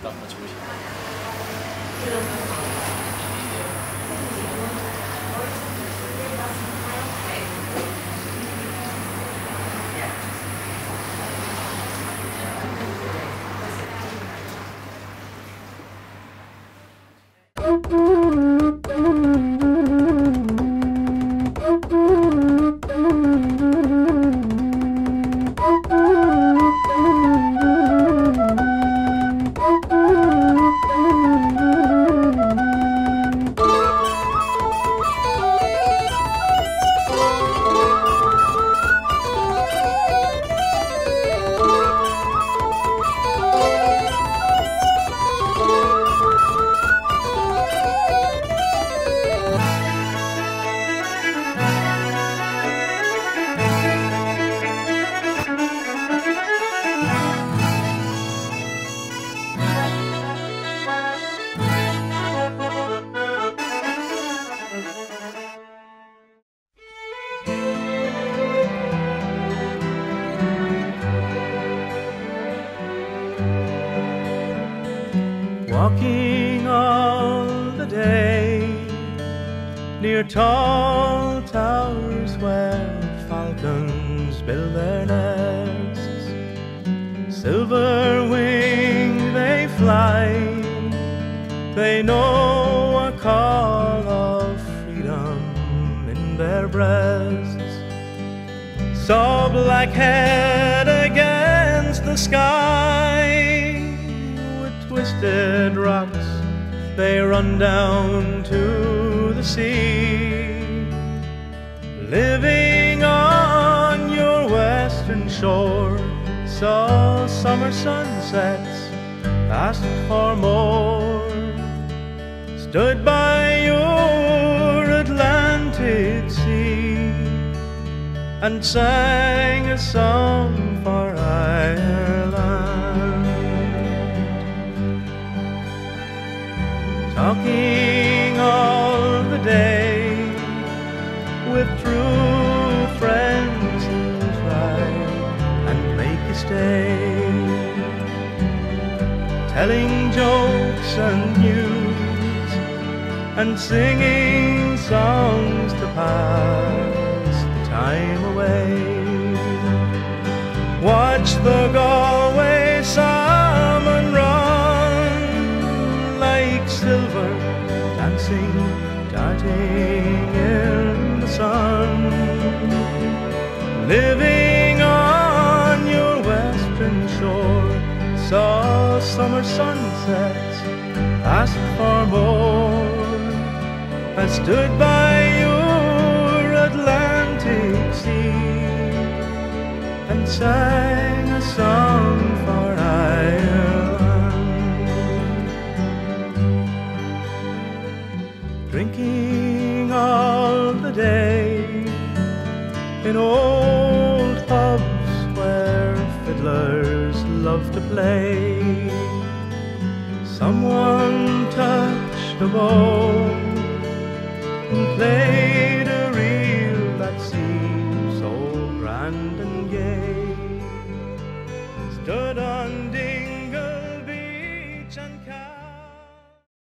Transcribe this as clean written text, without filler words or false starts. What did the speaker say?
너무 좋으시네요. Walking all the day near tall towers where falcons build their nests. Silver winged they fly, they know a call of freedom in their breasts. Saw black head against the sky, twisted rocks they run down to the sea. Living on your western shore, saw summer sunsets, asked for more. Stood by your Atlantic sea and sang a song for Ireland. Talking all the day with true friends who try and make you stay, telling jokes and news and singing songs to pass the time away. Watch the Galway salmon run like silver dancing, darting in the sun. Living on your western shore, saw summer sunsets, asked for more. I stood by your Atlantic sea and sang a song for Ireland. Drinking all the day in old pubs where fiddlers love to play. Someone touched a bow